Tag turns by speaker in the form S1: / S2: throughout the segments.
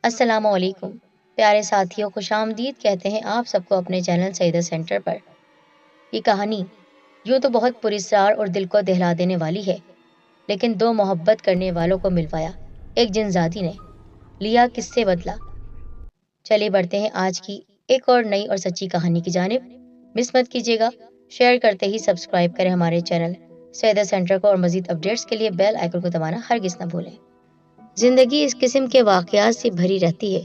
S1: السلام علیکم پیارے ساتھیوں، خوش آمدید کہتے ہیں آپ سب کو اپنے چینل سیدہ سینٹر پر۔ یہ کہانی یوں تو بہت پراسرار اور دل کو دہلا دینے والی ہے، لیکن دو محبت کرنے والوں کو ملوایا ایک جن ذاتی نے، لیا کس سے بدلا۔ چلے بڑھتے ہیں آج کی ایک اور نئی اور سچی کہانی کی جانب۔ مس مت کیجیے گا، شیئر کرتے ہی سبسکرائب کریں ہمارے چینل سیدہ سینٹر کو، اور مزید اپڈیٹس کے لیے بیل آئیکن کو دبانا ہرگز نہ بھولیں۔ زندگی اس قسم کے واقعات سے بھری رہتی ہے۔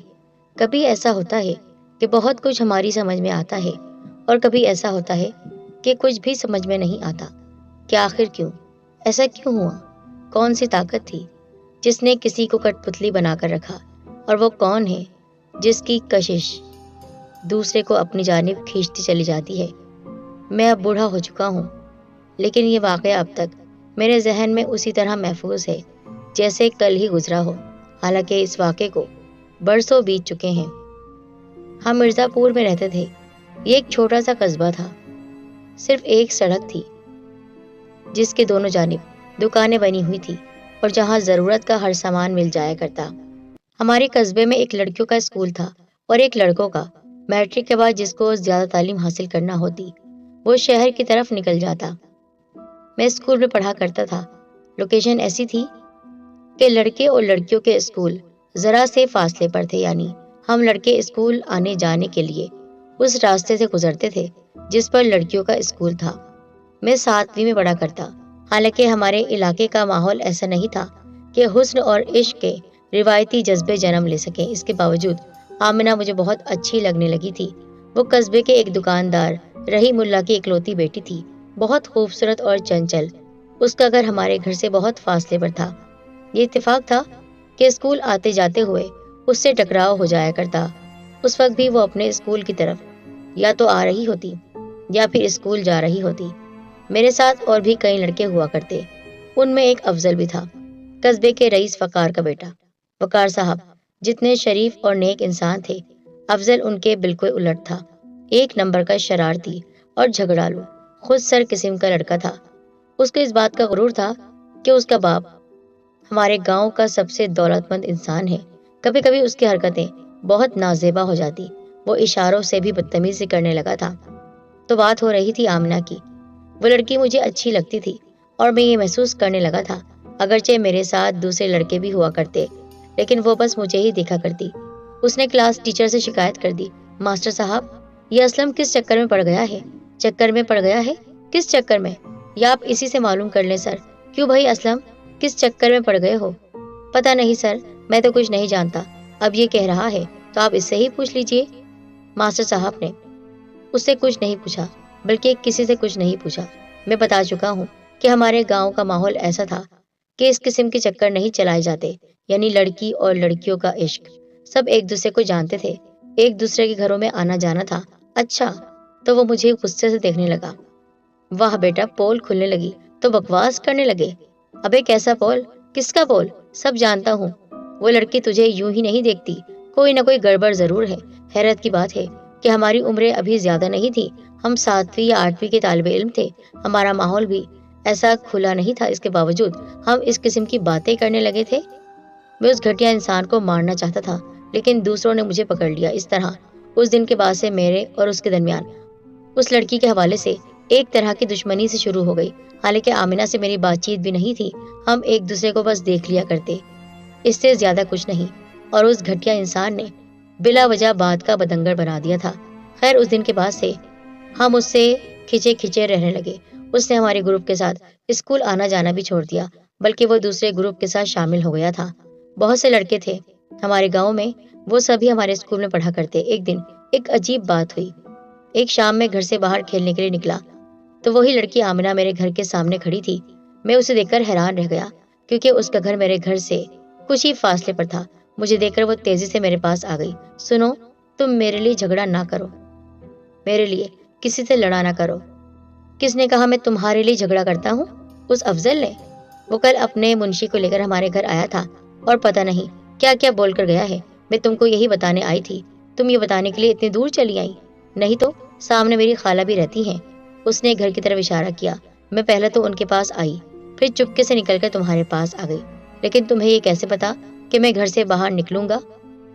S1: کبھی ایسا ہوتا ہے کہ بہت کچھ ہماری سمجھ میں آتا ہے، اور کبھی ایسا ہوتا ہے کہ کچھ بھی سمجھ میں نہیں آتا کہ آخر کیوں ایسا کیوں ہوا۔ کون سی طاقت تھی جس نے کسی کو کٹ پتلی بنا کر رکھا، اور وہ کون ہے جس کی کشش دوسرے کو اپنی جانب کھینچتی چلی جاتی ہے۔ میں اب بوڑھا ہو چکا ہوں، لیکن یہ واقعہ اب تک میرے ذہن میں اسی طرح محفوظ ہے جیسے کل ہی گزرا ہو، حالانکہ اس واقعے کو برسوں بیت چکے ہیں۔ ہم مرزا پور میں رہتے تھے۔ یہ ایک چھوٹا سا قصبہ تھا، صرف ایک سڑک تھی جس کے دونوں جانب دکانیں بنی ہوئی تھی، اور جہاں ضرورت کا ہر سامان مل جایا کرتا۔ ہمارے قصبے میں ایک لڑکیوں کا اسکول تھا اور ایک لڑکوں کا۔ میٹرک کے بعد جس کو زیادہ تعلیم حاصل کرنا ہوتی وہ شہر کی طرف نکل جاتا۔ میں اسکول میں پڑھا کرتا تھا۔ لوکیشن ایسی تھی کہ لڑکے اور لڑکیوں کے اسکول ذرا سے فاصلے پر تھے، یعنی ہم لڑکے اسکول آنے جانے کے لیے اس راستے سے گزرتے تھے جس پر لڑکیوں کا اسکول تھا۔ میں 7ویں میں پڑھا کرتا، حالانکہ ہمارے علاقے کا ماحول ایسا نہیں تھا کہ حسن اور عشق کے روایتی جذبے جنم لے سکیں۔ اس کے باوجود آمنہ مجھے بہت اچھی لگنے لگی تھی۔ وہ قصبے کے ایک دکاندار رحیم اللہ کی اکلوتی بیٹی تھی، بہت خوبصورت اور چنچل۔ اس کا گھر ہمارے گھر سے بہت فاصلے پر تھا۔ یہ اتفاق تھا کہ اسکول آتے جاتے ہوئے اس سے ٹکراؤ ہو جایا کرتا۔ اس وقت بھی وہ اپنے اسکول کی طرف یا تو آ رہی ہوتی یا پھر اسکول جا رہی ہوتی۔ میرے ساتھ اور بھی کئی لڑکے ہوا کرتے، ان میں ایک افضل بھی تھا، قصبے کے رئیس وقار کا بیٹا۔ وقار صاحب جتنے شریف اور نیک انسان تھے، افضل ان کے بالکل الٹ تھا۔ ایک نمبر کا شرارتی اور جھگڑالو، خود سر قسم کا لڑکا تھا۔ اس کو اس بات کا غرور تھا کہ اس کا باپ ہمارے گاؤں کا سب سے دولت مند انسان ہے۔ کبھی کبھی اس کی حرکتیں بہت نازیبا ہو جاتی، وہ اشاروں سے بھی بدتمیزی کرنے لگا تھا۔ تو بات ہو رہی تھی آمنہ کی۔ وہ لڑکی مجھے اچھی لگتی تھی، اور میں یہ محسوس کرنے لگا تھا، اگرچہ میرے ساتھ دوسرے لڑکے بھی ہوا کرتے، لیکن وہ بس مجھے ہی دیکھا کرتی۔ اس نے کلاس ٹیچر سے شکایت کر دی، ماسٹر صاحب یہ اسلم کس چکر میں پڑ گیا ہے؟ چکر میں پڑ گیا ہے؟ کس چکر میں؟ یا آپ اسی سے معلوم کر لیں سر۔ کیوں بھائی اسلم، کس چکر میں پڑ گئے ہو؟ پتہ نہیں سر، میں تو کچھ نہیں جانتا، اب یہ کہہ رہا ہے تو آپ اس سے ہی پوچھ لیجئے۔ ماسٹر صاحب نے اس سے کچھ نہیں پوچھا، بلکہ کسی سے کچھ نہیں پوچھا۔ میں بتا چکا ہوں کہ ہمارے گاؤں کا ماحول ایسا تھا کہ اس قسم کے چکر نہیں چلائے جاتے، یعنی لڑکی اور لڑکیوں کا عشق۔ سب ایک دوسرے کو جانتے تھے، ایک دوسرے کے گھروں میں آنا جانا تھا۔ اچھا، تو وہ مجھے غصے سے دیکھنے لگا۔ واہ بیٹا، پول کھلنے لگی تو بکواس کرنے لگے۔ ابے کیسا پول؟ کس کا پول؟ سب جانتا ہوں، وہ لڑکی تجھے یوں ہی نہیں دیکھتی، کوئی نہ کوئی گڑبڑ ضرور ہے۔ حیرت کی بات ہے کہ ہماری عمریں ابھی زیادہ نہیں تھی، ہم 7ویں یا 8ویں کے طالب علم تھے، ہمارا ماحول بھی ایسا کھلا نہیں تھا، اس کے باوجود ہم اس قسم کی باتیں کرنے لگے تھے۔ میں اس گھٹیا انسان کو مارنا چاہتا تھا، لیکن دوسروں نے مجھے پکڑ لیا۔ اس طرح اس دن کے بعد سے میرے اور اس کے درمیان اس لڑکی کے حوالے سے ایک طرح کی دشمنی سے شروع ہو گئی۔ حالانکہ آمنہ سے میری بات چیت بھی نہیں تھی، ہم ایک دوسرے کو بس دیکھ لیا کرتے، اس سے زیادہ کچھ نہیں۔ اور اس گھٹیا انسان نے بلا وجہ بات کا بدنگر بنا دیا تھا۔ خیر، اس دن کے بعد سے ہم اس سے کھچے کھچے رہنے لگے۔ اس نے ہمارے گروپ کے ساتھ اسکول آنا جانا بھی چھوڑ دیا، بلکہ وہ دوسرے گروپ کے ساتھ شامل ہو گیا تھا۔ بہت سے لڑکے تھے ہمارے گاؤں میں، وہ سبھی ہمارے اسکول میں پڑھا کرتے۔ ایک دن ایک عجیب بات ہوئی۔ ایک شام میں گھر سے باہر کھیلنے کے لیے نکلا تو وہی لڑکی آمنہ میرے گھر کے سامنے کھڑی تھی۔ میں اسے دیکھ کر حیران رہ گیا، کیونکہ اس کا گھر میرے گھر سے کچھ ہی فاصلے پر تھا۔ مجھے دیکھ کر وہ تیزی سے میرے پاس آ گئی۔ سنو، تم میرے لیے جھگڑا نہ کرو، میرے لیے کسی سے لڑا نہ کرو۔ کس نے کہا میں تمہارے لیے جھگڑا کرتا ہوں؟ اس افضل نے۔ وہ کل اپنے منشی کو لے کر ہمارے گھر آیا تھا، اور پتہ نہیں کیا کیا بول کر گیا ہے۔ میں تم کو یہی بتانے آئی تھی، تم یہ بتانے کے لیے اتنی دور چلی آئی؟ نہیں تو سامنے میری خالہ بھی رہتی ہیں۔ اس نے گھر کی طرف اشارہ کیا۔ میں پہلے تو ان کے پاس آئی، پھر چپکے سے نکل کر تمہارے پاس آ گئی۔ لیکن تمہیں یہ کیسے پتا کہ میں گھر سے باہر نکلوں گا؟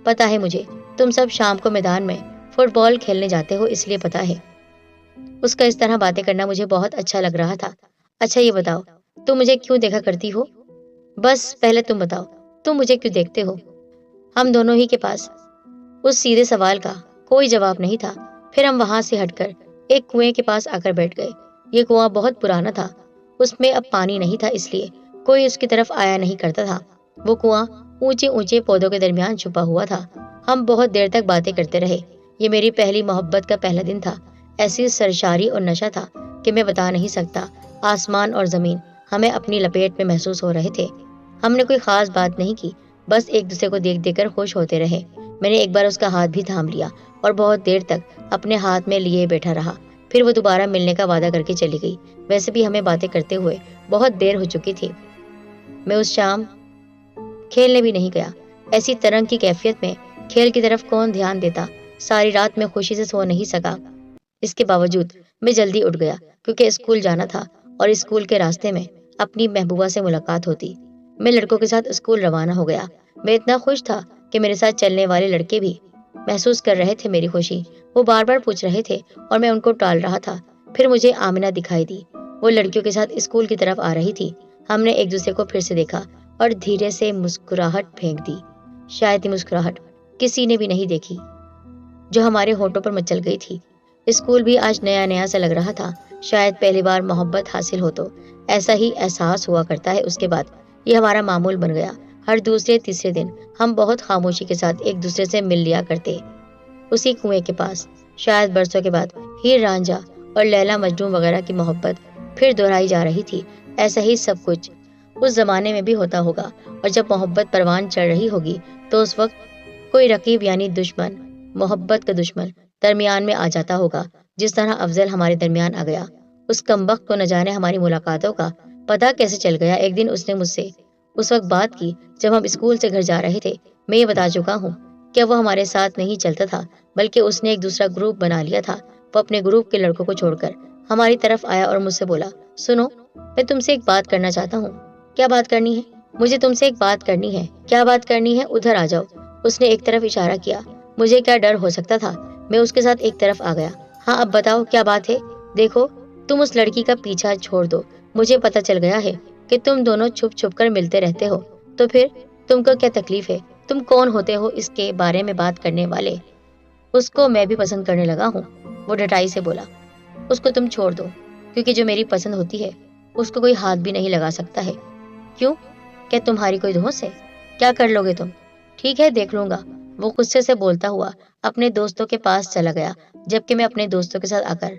S1: پتا ہے مجھے، تم سب شام کو میدان میں فٹ بال کھیلنے جاتے ہو، اس لیے پتا ہے۔ اس کا اس طرح باتیں کرنا مجھے بہت اچھا لگ رہا تھا۔ اچھا یہ بتاؤ، تم مجھے کیوں دیکھا کرتی ہو؟ بس پہلے تم بتاؤ، تم مجھے کیوں دیکھتے ہو؟ ہم دونوں ہی کے پاس اس سیدھے سوال کا کوئی جواب نہیں تھا۔ پھر ہم وہاں سے ہٹ کر ایک کنویں کے پاس آ کر بیٹھ گئے۔ یہ کنواں بہت پرانا تھا، اس میں اب پانی نہیں تھا، اس لیے کوئی اس کی طرف آیا نہیں کرتا تھا۔ وہ کنواں اونچے اونچے پودوں کے درمیان چھپا ہوا تھا۔ ہم بہت دیر تک باتیں کرتے رہے۔ یہ میری پہلی محبت کا پہلا دن تھا۔ ایسی سرشاری اور نشہ تھا کہ میں بتا نہیں سکتا۔ آسمان اور زمین ہمیں اپنی لپیٹ میں محسوس ہو رہے تھے۔ ہم نے کوئی خاص بات نہیں کی، بس ایک دوسرے کو دیکھ دیکھ کر خوش ہوتے رہے۔ میں نے ایک بار اس کا ہاتھ بھی تھام لیا اور بہت دیر تک اپنے ہاتھ میں لیے بیٹھا رہا۔ پھر وہ دوبارہ ملنے کا وعدہ کر کے چلی گئی۔ ویسے بھی ہمیں باتیں کرتے ہوئے بہت دیر ہو چکی تھی۔ میں اس شام کھیلنے بھی نہیں گیا۔ ایسی ترنگ کی کیفیت میں کھیل کی طرف کون دھیان دیتا؟ ساری رات میں خوشی سے سو نہیں سکا۔ اس کے باوجود میں جلدی اٹھ گیا کیونکہ اسکول جانا تھا اور اسکول کے راستے میں اپنی محبوبہ سے ملاقات ہوتی۔ میں لڑکوں کے ساتھ اسکول روانہ ہو گیا۔ میں اتنا خوش تھا کہ میرے ساتھ چلنے والے لڑکے بھی محسوس کر رہے تھے میری خوشی۔ وہ بار بار پوچھ رہے تھے اور میں ان کو ٹال رہا تھا۔ پھر مجھے آمنہ دکھائی دی۔ وہ لڑکیوں کے ساتھ اسکول کی طرف آ رہی تھی۔ ہم نے ایک دوسرے کو پھر سے دیکھا اور دھیرے سے مسکراہٹ پھینک دی۔ شاید یہ مسکراہٹ کسی نے بھی نہیں دیکھی جو ہمارے ہونٹوں پر مچل گئی تھی۔ اسکول بھی آج نیا نیا سا لگ رہا تھا۔ شاید پہلی بار محبت حاصل ہو تو ایسا ہی احساس ہوا کرتا ہے۔ اس کے بعد یہ ہمارا معمول بن گیا۔ ہر دوسرے تیسرے دن ہم بہت خاموشی کے ساتھ ایک دوسرے سے مل لیا کرتے، اسی کنویں کے پاس۔ شاید برسوں کے بعد ہیر رانجھا اور لیلا مجنوں وغیرہ کی محبت پھر دہرائی جا رہی تھی۔ ایسا ہی سب کچھ اس زمانے میں بھی ہوتا ہوگا، اور جب محبت پروان چڑھ رہی ہوگی تو اس وقت کوئی رقیب یعنی دشمن، محبت کا دشمن درمیان میں آ جاتا ہوگا، جس طرح افضل ہمارے درمیان آ گیا۔ اس کمبخت کو نہ جانے ہماری ملاقاتوں کا پتہ کیسے چل گیا۔ ایک دن اس نے مجھ سے اس وقت بات کی جب ہم اسکول سے گھر جا رہے تھے۔ میں یہ بتا چکا ہوں کہ وہ ہمارے ساتھ نہیں چلتا تھا، بلکہ اس نے ایک دوسرا گروپ بنا لیا تھا۔ وہ اپنے گروپ کے لڑکوں کو چھوڑ کر ہماری طرف آیا اور مجھ سے بولا، سنو، میں تم سے ایک بات کرنا چاہتا ہوں۔ کیا بات کرنی ہے؟ مجھے تم سے ایک بات کرنی ہے۔ کیا بات کرنی ہے؟ ادھر آ جاؤ۔ اس نے ایک طرف اشارہ کیا۔ مجھے کیا ڈر ہو سکتا تھا؟ میں اس کے ساتھ ایک طرف آ گیا۔ ہاں اب بتاؤ کیا بات ہے؟ دیکھو، تم اس لڑکی کا پیچھا چھوڑ دو۔ مجھے پتہ چل گیا ہے کہ تم دونوں چھپ چھپ کر ملتے رہتے ہو، تو پھر تم کو کیا تکلیف ہے؟ تم کون ہوتے ہو اس کے بارے میں بات کرنے والے؟ اس کو میں بھی پسند کرنے لگا ہوں، وہ ڈٹائی سے بولا۔ اس کو تم چھوڑ دو، کیونکہ جو میری پسند ہوتی ہے اس کو کوئی ہاتھ بھی نہیں لگا سکتا ہے۔ کیوں؟ کیا تمہاری کوئی دوست ہے؟ کیا کر لو گے تم؟ ٹھیک ہے، دیکھ لوں گا۔ وہ غصے سے بولتا ہوا اپنے دوستوں کے پاس چلا گیا، جبکہ میں اپنے دوستوں کے ساتھ آ کر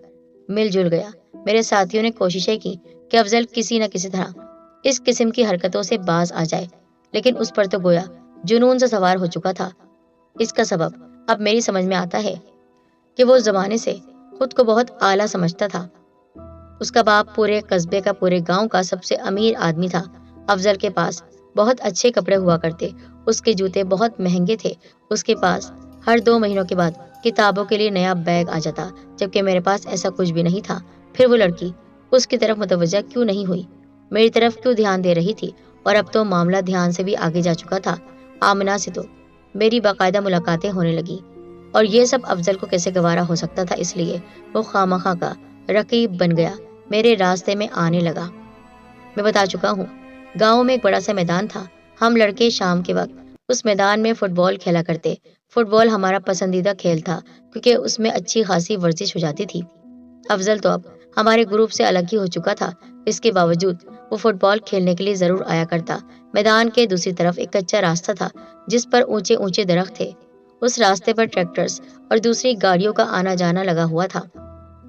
S1: مل جل گیا۔ میرے ساتھیوں نے کوششیں کی کہ افضل کسی نہ کسی طرح اس قسم کی حرکتوں سے باز آ جائے، لیکن اس پر تو گویا جنون سے سوار ہو چکا تھا۔ اس کا سبب اب میری سمجھ میں آتا ہے کہ وہ اس زمانے سے خود کو بہت اعلیٰ سمجھتا تھا۔ اس کا باپ پورے قصبے کا، پورے گاؤں کا سب سے امیر آدمی تھا۔ افضل کے پاس بہت اچھے کپڑے ہوا کرتے، اس کے جوتے بہت مہنگے تھے۔ اس کے پاس ہر 2 مہینوں کے بعد کتابوں کے لیے نیا بیگ آ جاتا، جبکہ میرے پاس ایسا کچھ بھی نہیں تھا۔ پھر وہ لڑکی اس کی طرف متوجہ کیوں نہیں ہوئی؟ میری طرف کیوں دھیان دے رہی تھی؟ اور اب تو معاملہ دھیان سے بھی آگے جا چکا تھا۔ آمنہ سے تو میری باقاعدہ ملاقاتیں ہونے لگی، اور یہ سب افضل کو کیسے گوارا ہو سکتا تھا؟ اس لیے وہ خواہ کا رقیب بن گیا، میرے راستے میں آنے لگا۔ میں بتا چکا ہوں، گاؤں میں ایک بڑا سا میدان تھا۔ ہم لڑکے شام کے وقت اس میدان میں فٹ بال کھیلا کرتے۔ فٹ بال ہمارا پسندیدہ کھیل تھا کیونکہ اس میں اچھی خاصی ورزش ہو جاتی تھی۔ افضل تو اب ہمارے گروپ سے الگ ہی ہو چکا تھا، اس کے باوجود وہ فٹ بال کھیلنے کے لیے ضرور آیا کرتا۔ میدان کے دوسری طرف ایک کچا راستہ تھا جس پر اونچے اونچے درخت تھے۔ اس راستے پر ٹریکٹرز اور دوسری گاڑیوں کا آنا جانا لگا ہوا تھا۔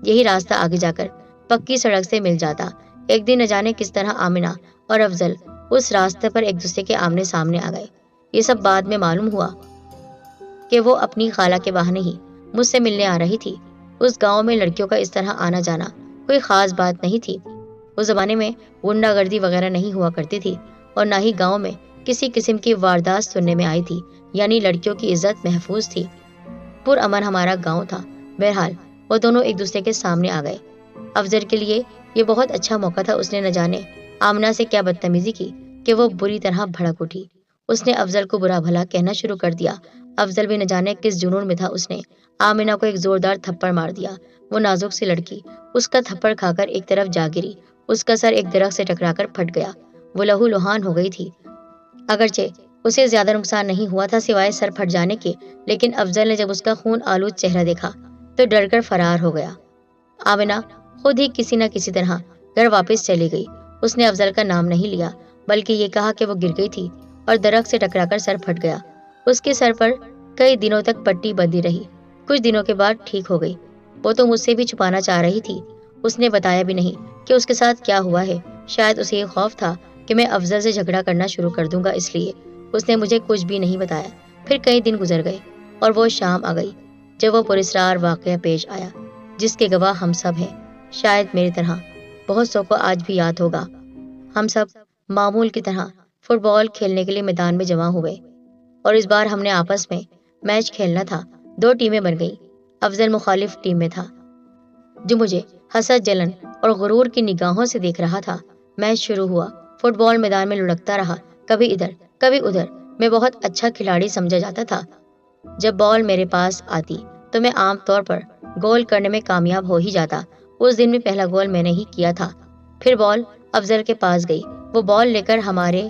S1: یہی راستہ آگے جا کر پکی سڑک سے مل جاتا۔ ایک دن نہ جانے کس طرح آمنہ اور افضل اس راستے پر ایک دوسرے کے آمنے سامنے آ گئے۔ یہ سب بعد میں معلوم ہوا کہ وہ اپنی خالہ کے بہانے ہی مجھ سے ملنے آ رہی تھی۔ اس گاؤں میں لڑکیوں کا اس طرح آنا جانا کوئی خاص بات نہیں تھی۔ اس زمانے میں غنڈہ گردی وغیرہ نہیں ہوا کرتی تھی، اور نہ ہی گاؤں میں کسی قسم کی واردات سننے میں آئی تھی، یعنی لڑکیوں کی عزت محفوظ تھی۔ پرامن ہمارا گاؤں تھا۔ بہرحال وہ دونوں ایک دوسرے کے سامنے آ گئے۔ افضل کے لیے یہ بہت اچھا موقع تھا۔ اس نے نہ جانے آمنہ سے کیا بدتمیزی کی کہ وہ بری طرح بھڑک اٹھی۔ اس نے افضل کو برا بھلا کہنا شروع کر دیا افضل بھی نہ جانے کس جنون میں تھا، اس نے آمنہ کو ایک زوردار تھپڑ مار دیا۔ وہ نازک سی لڑکی اس کا تھپڑ کھا کر ایک طرف جا گری، اس کا سر ایک درخت سے ٹکرا کر پھٹ گیا۔ وہ لہو لہان ہو گئی تھی، اگرچہ اسے زیادہ نقصان نہیں ہوا تھا سوائے سر پھٹ جانے کے، لیکن افضل نے جب اس کا خون آلود چہرہ دیکھا تو ڈر کر فرار ہو گیا۔ آمنہ خود ہی کسی نہ کسی طرح گھر واپس چلی گئی۔ اس نے افضل کا نام نہیں لیا، بلکہ یہ کہا کہ وہ گر گئی تھی اور درخت سے ٹکرا کر سر پھٹ گیا۔ اس کے سر پر کئی دنوں تک پٹی بندھی رہی، کچھ دنوں کے بعد ٹھیک ہو گئی۔ وہ تو مجھ سے بھی چھپانا چاہ رہی تھی، اس نے بتایا بھی نہیں کہ اس کے ساتھ کیا ہوا ہے۔ شاید اسے یہ خوف تھا کہ میں افضل سے جھگڑا کرنا شروع کر دوں گا، اس لیے اس نے مجھے کچھ بھی نہیں بتایا۔ پھر کئی دن گزر گئے اور وہ شام آ گئی جب وہ پراسرار واقعہ پیش آیا جس کے گواہ ہم سب ہیں۔ شاید میری طرح بہت سو کو آج بھی یاد ہوگا۔ ہم سب معمول کی طرح فٹ بال کھیلنے کے لیے میدان میں جمع ہوئے اور اس بار ہم نے آپس میں میچ کھیلنا تھا۔ دو ٹیمیں بن گئیں۔ افضل مخالف ٹیم میں تھا جو مجھے حسد، جلن اور غرور کی نگاہوں سے دیکھ رہا تھا۔ میچ شروع ہوا۔ فٹ بال میدان میں لڑکتا رہا، کبھی ادھر کبھی ادھر۔ میں بہت اچھا کھلاڑی سمجھا جاتا تھا۔ جب بال میرے پاس آتی تو میں عام طور پر گول کرنے میں کامیاب ہو ہی جاتا۔ اس دن بھی پہلا گول میں نے ہی کیا تھا۔ پھر بال افضل کے پاس گئی، وہ بال لے کر ہمارے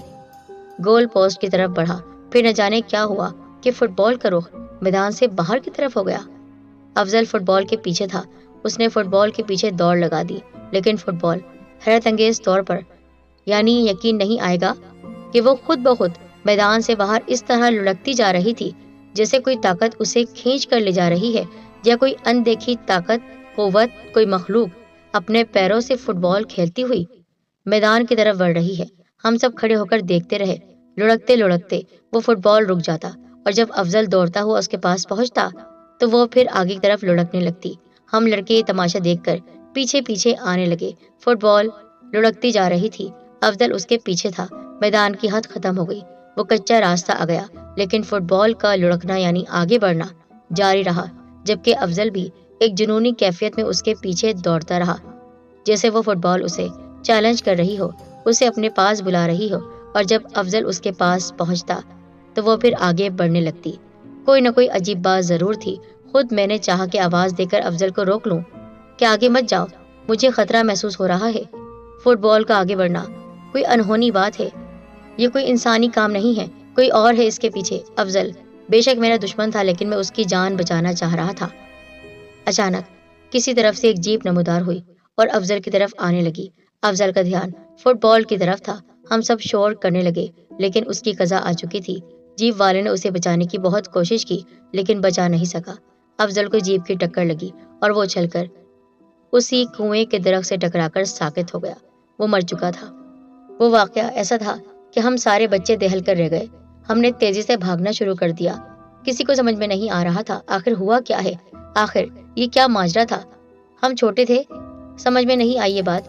S1: گول پوسٹ کی طرف بڑھا۔ پھر نہ جانے کیا ہوا کہ فٹ بال کا رخ میدان سے باہر کی طرف ہو گیا۔ افضل فٹ بال کے پیچھے تھا، اس نے فٹ بال کے پیچھے دوڑ لگا دی، لیکن فٹ بال حیرت انگیز طور پر، یعنی یقین نہیں آئے گا کہ وہ خود بخود میدان سے باہر اس طرح لڑکتی جا رہی تھی جیسے کوئی طاقت اسے کھینچ کر لے جا رہی ہے، یا کوئی اندیکھی طاقت، قوت، کوئی مخلوق اپنے پیروں سے فٹ بال کھیلتی ہوئی میدان کی طرف بڑھ رہی ہے۔ ہم سب کھڑے ہو کر دیکھتے رہے۔ لڑکتے لڑکتے وہ فٹ بال رک جاتا اور جب افضل دوڑتا ہوا اس کے پاس پہنچتا تو وہ پھر آگے کی طرف لڑکنے لگتی۔ ہم لڑکے یہ تماشا دیکھ کر پیچھے پیچھے آنے لگے۔ فٹ بال لڑکتی جا رہی تھی، افضل اس کے پیچھے تھا۔ میدان کی حد ختم ہو گئی، وہ کچا راستہ آ گیا، لیکن فٹ بال کا لڑکنا یعنی آگے بڑھنا جاری رہا، جبکہ افضل بھی ایک جنونی کیفیت میں اس کے پیچھے دوڑتا رہا، جیسے وہ فٹ بال اسے چیلنج کر رہی ہو، اسے اپنے پاس بلا رہی ہو۔ اور جب افضل اس کے پاس پہنچتا تو وہ پھر آگے بڑھنے لگتی۔ کوئی نہ کوئی عجیب بات ضرور تھی۔ خود میں نے چاہا کہ آواز دے کر افضل کو روک لوں کہ آگے مت جاؤ، مجھے خطرہ محسوس ہو رہا ہے۔ فٹ بال کا آگے بڑھنا کوئی انہونی بات ہے، یہ کوئی انسانی کام نہیں ہے، کوئی اور ہے اس کے پیچھے۔ افضل بے شک میرا دشمن تھا، لیکن میں اس کی جان بچانا چاہ رہا تھا۔ اچانک کسی طرف سے ایک جیپ نمودار ہوئی اور افضل کی طرف آنے لگی۔ افضل کا دھیان فٹ بال کی طرف تھا۔ ہم سب شور کرنے لگے، لیکن اس کی قضا آ چکی تھی۔ جیپ والے نے اسے بچانے کی بہت کوشش کی، لیکن بچا نہیں سکا۔ افضل کو جیپ کی ٹکر لگی اور وہ اچھل کر اسی کنویں کے درخت سے ٹکرا کر ساقط ہو گیا۔ وہ مر چکا تھا۔ وہ واقعہ ایسا تھا کہ ہم سارے بچے دہل کر رہ گئے۔ ہم نے تیزی سے بھاگنا شروع کر دیا۔ کسی کو سمجھ میں نہیں آ رہا تھا آخر ہوا کیا ہے، آخر یہ کیا ماجرا تھا۔ ہم چھوٹے تھے، سمجھ میں نہیں آئی یہ بات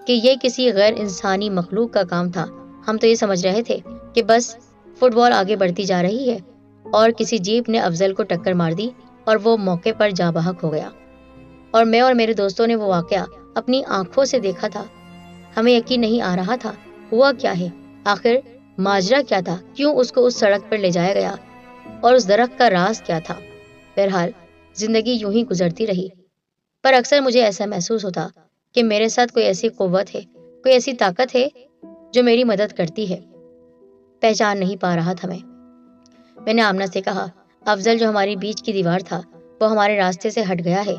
S1: کہ یہ کسی غیر انسانی مخلوق کا کام تھا۔ ہم تو یہ سمجھ رہے تھے کہ بس فٹ بال آگے بڑھتی جا رہی ہے اور کسی جیپ نے افضل کو ٹکر مار دی اور وہ موقع پر جاں بحق ہو گیا، اور میں اور میرے دوستوں نے وہ واقعہ اپنی آنکھوں سے دیکھا تھا۔ ہمیں یقین نہیں آ رہا تھا ہوا کیا ہے، آخر ماجرا کیا تھا، کیوں اس کو اس سڑک پر لے جایا گیا اور اس درخت کا راز کیا تھا۔ بہرحال زندگی یوں ہی گزرتی رہی، پر اکثر مجھے ایسا محسوس ہوتا کہ میرے ساتھ کوئی ایسی قوت ہے، کوئی ایسی طاقت ہے جو میری مدد کرتی ہے۔ پہچان نہیں پا رہا تھا میں نے آمنہ سے کہا، افضل جو ہماری بیچ کی دیوار تھا وہ ہمارے راستے سے ہٹ گیا ہے،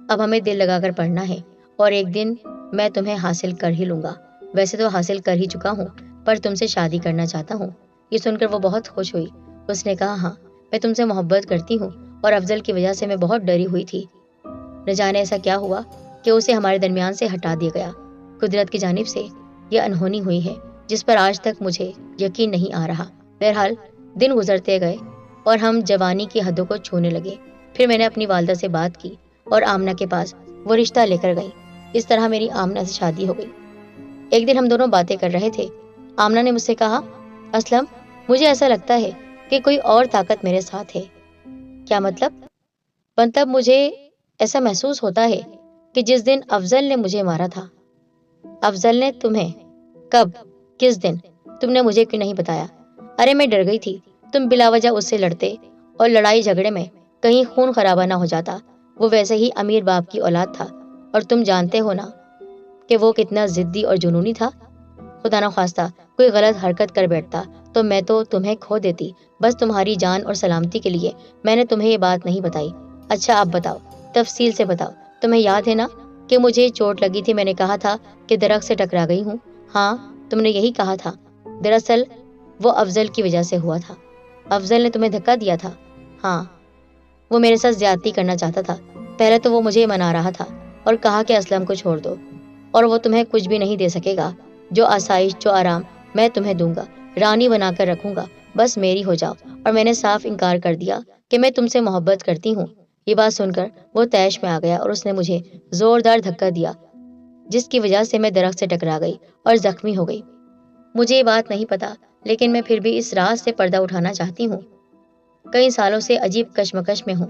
S1: اب ہمیں دل لگا کر پڑھنا ہے اور ایک دن میں تمہیں حاصل کر ہی لوں گا۔ ویسے تو حاصل کر ہی چکا ہوں، پر تم سے شادی کرنا چاہتا ہوں۔ یہ سن کر وہ بہت خوش ہوئی۔ اس نے کہا، ہاں میں تم سے محبت کرتی ہوں، اور افضل کی وجہ سے میں بہت ڈری ہوئی تھی۔ نہ جانے ایسا کیا ہوا کہ اسے ہمارے درمیان سے ہٹا دیا گیا۔ قدرت کی جانب سے یہ انہونی ہوئی ہے جس پر آج تک مجھے یقین نہیں آ رہا۔ بہرحال دن گزرتے گئے اور ہم جوانی کی حدوں کو چھونے لگے۔ پھر میں نے اپنی والدہ سے بات کی اور آمنہ کے پاس وہ رشتہ لے کر گئی۔ اس طرح میری آمنہ سے شادی ہو گئی۔ ایک دن ہم دونوں باتیں کر رہے تھے۔ آمنہ نے مجھ سے کہا، اسلم مجھے ایسا لگتا ہے کہ کوئی اور طاقت میرے ساتھ ہے۔ کیا مطلب مجھے ایسا محسوس ہوتا ہے کہ جس دن افضل نے مجھے مارا تھا۔ افضل نے تمہیں؟ کب؟ کس دن؟ تم نے مجھے کیوں نہیں بتایا؟ ارے میں ڈر گئی تھی، تم بلا وجہ اس سے لڑتے اور لڑائی جھگڑے میں کہیں خون خرابہ نہ ہو جاتا۔ وہ ویسے ہی امیر باپ کی اولاد تھا، اور تم جانتے ہو نا کہ وہ کتنا ضدی اور جنونی تھا۔ خدا نخواستہ کوئی غلط حرکت کر بیٹھتا تو میں تو تمہیں کھو دیتی۔ بس تمہاری جان اور سلامتی کے لیے میں نے تمہیں یہ بات نہیں بتائی۔ اچھا اب بتاؤ، تفصیل سے بتاؤ، تمہیں یاد ہے نا کہ مجھے چوٹ لگی تھی؟ میں نے کہا تھا کہ درخت سے ٹکرا گئی ہوں۔ ہاں، تم نے یہی کہا تھا۔ دراصل وہ افضل کی وجہ سے ہوا تھا۔ افضل نے تمہیں دھکا دیا تھا؟ ہاں، وہ میرے ساتھ زیادتی کرنا چاہتا تھا۔ پہلے تو وہ مجھے منا رہا تھا اور کہا کہ اسلم کو چھوڑ دو، اور وہ تمہیں کچھ بھی نہیں دے سکے گا۔ جو آسائش، جو آرام میں تمہیں دوں گا، رانی بنا کر رکھوں گا، بس میری ہو جاؤ۔ اور میں نے صاف انکار کر دیا کہ میں تم سے محبت کرتی ہوں۔ یہ بات سن کر وہ طیش میں آ گیا اور اس نے مجھے زوردار دھکا دیا، جس کی وجہ سے میں درخت سے ٹکرا گئی اور زخمی ہو گئی۔ مجھے یہ بات نہیں پتا، لیکن میں پھر بھی اس راز سے پردہ اٹھانا چاہتی ہوں۔ کئی سالوں سے عجیب کشمکش میں ہوں۔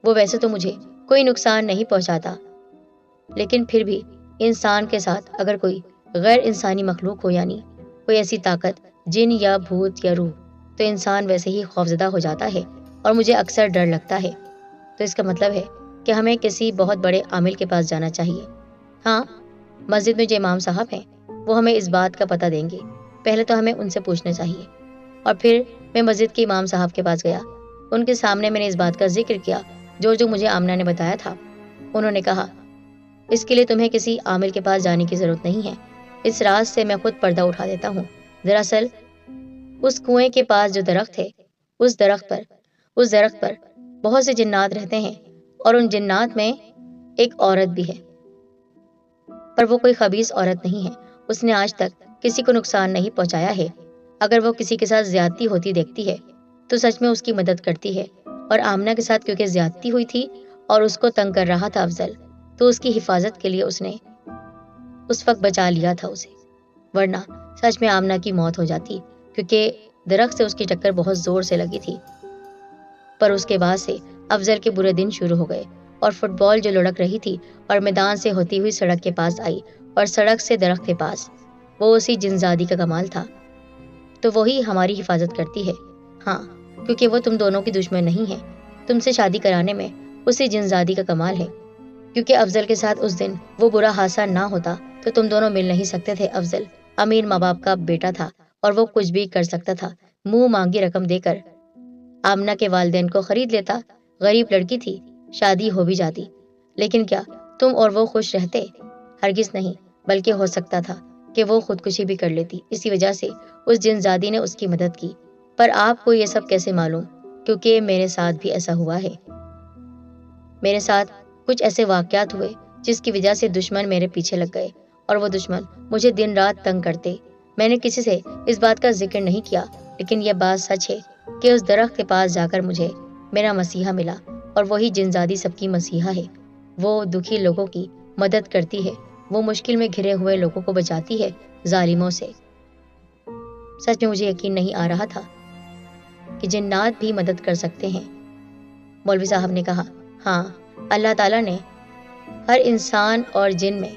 S1: وہ ویسے تو مجھے کوئی نقصان نہیں پہنچاتا، لیکن پھر بھی انسان کے ساتھ اگر کوئی غیر انسانی مخلوق ہو، یعنی کوئی ایسی طاقت، جن یا بھوت یا روح، تو انسان ویسے ہی خوفزدہ ہو جاتا ہے اور مجھے اکثر ڈر لگتا ہے۔ تو اس کا مطلب ہے کہ ہمیں کسی بہت بڑے عامل کے پاس جانا چاہیے۔ ہاں، مسجد میں جو امام صاحب ہیں وہ ہمیں اس بات کا پتہ دیں گے۔ پہلے تو ہمیں ان سے پوچھنا چاہیے۔ اور پھر میں مسجد کے امام صاحب کے پاس گیا۔ ان کے سامنے میں نے اس بات کا ذکر کیا جو مجھے آمنہ نے بتایا تھا۔ انہوں نے کہا، اس کے لیے تمہیں کسی عامل کے پاس جانے کی ضرورت نہیں ہے، اس راز سے میں خود پردہ اٹھا دیتا ہوں۔ دراصل اس کنویں کے پاس جو درخت ہے، اس درخت پر بہت سے جنات رہتے ہیں، اور ان جنات میں ایک عورت بھی ہے، پر وہ کوئی خبیث عورت نہیں ہے۔ اس نے آج تک کسی کو نقصان نہیں پہنچایا ہے۔ اگر وہ کسی کے ساتھ زیادتی ہوتی دیکھتی ہے تو سچ میں اس کی مدد کرتی ہے۔ اور آمنہ کے ساتھ کیونکہ زیادتی ہوئی تھی اور اس کو تنگ کر رہا تھا افضل، تو اس کی حفاظت کے لیے اس نے اس وقت بچا لیا تھا اسے، ورنہ سچ میں آمنہ کی موت ہو جاتی، کیونکہ درخت سے اس کی ٹکر بہت زور سے لگی تھی۔ پر اس کے بعد سے افضل کے برے دن شروع ہو گئے، اور فٹ بال جو لڑک رہی تھی اور میدان سے ہوتی ہوئی سڑک کے پاس آئی اور سڑک سے درخت کے پاس، وہ اسی جنزادی کا کمال تھا۔ تو وہی ہماری حفاظت کرتی ہے۔ ہاں، کیونکہ وہ تم دونوں کی دشمن نہیں ہے۔ تم سے شادی کرانے میں اسی جنزادی کا کمال ہے، کیونکہ افضل کے ساتھ اس دن وہ برا حادثہ نہ ہوتا تو تم دونوں مل نہیں سکتے تھے۔ افضل امیر ماں باپ کا بیٹا تھا اور وہ کچھ بھی کر سکتا تھا، منہ مانگی رقم دے کر آمنہ کے والدین کو خرید لیتا۔ غریب لڑکی تھی، شادی ہو بھی جاتی، لیکن کیا تم اور وہ خوش رہتے؟ ہرگز نہیں، بلکہ ہو سکتا تھا کہ وہ خودکشی بھی کر لیتی۔ اسی وجہ سے اس جنزادی نے اس کی مدد کی۔ پر آپ کو یہ سب کیسے معلوم؟ کیونکہ میرے ساتھ بھی ایسا ہوا ہے۔ میرے ساتھ کچھ ایسے واقعات ہوئے جس کی وجہ سے دشمن میرے پیچھے لگ گئے، اور وہ دشمن مجھے دن رات تنگ کرتے۔ میں نے کسی سے اس بات کا ذکر نہیں کیا، لیکن یہ بات سچ ہے کہ اس درخت کے پاس جا کر مجھے میرا مسیحا ملا، اور وہی جنزادی سب کی مسیحا ہے۔ وہ دکھی لوگوں کی مدد کرتی ہے، وہ مشکل میں گھرے ہوئے لوگوں کو بچاتی ہے ظالموں سے۔ سچ میں مجھے یقین نہیں آ رہا تھا کہ جنات بھی مدد کر سکتے ہیں۔ مولوی صاحب نے کہا، ہاں، اللہ تعالیٰ نے ہر انسان اور جن میں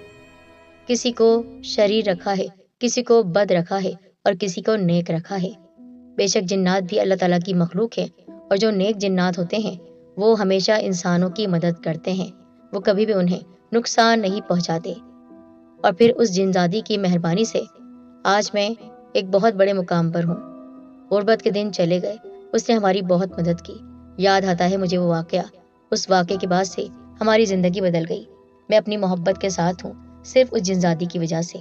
S1: کسی کو شریر رکھا ہے، کسی کو بد رکھا ہے اور کسی کو نیک رکھا ہے۔ بے شک جنات بھی اللہ تعالیٰ کی مخلوق ہے، اور جو نیک جنات ہوتے ہیں وہ ہمیشہ انسانوں کی مدد کرتے ہیں، وہ کبھی بھی انہیں نقصان نہیں پہنچاتے۔ اور پھر اس جنزادی کی مہربانی سے آج میں ایک بہت بڑے مقام پر ہوں۔ غربت کے دن چلے گئے، اس نے ہماری بہت مدد کی۔ یاد آتا ہے مجھے وہ واقعہ، اس واقعے کے بعد سے ہماری زندگی بدل گئی۔ میں اپنی محبت کے ساتھ ہوں، صرف اس جنزادی کی وجہ سے۔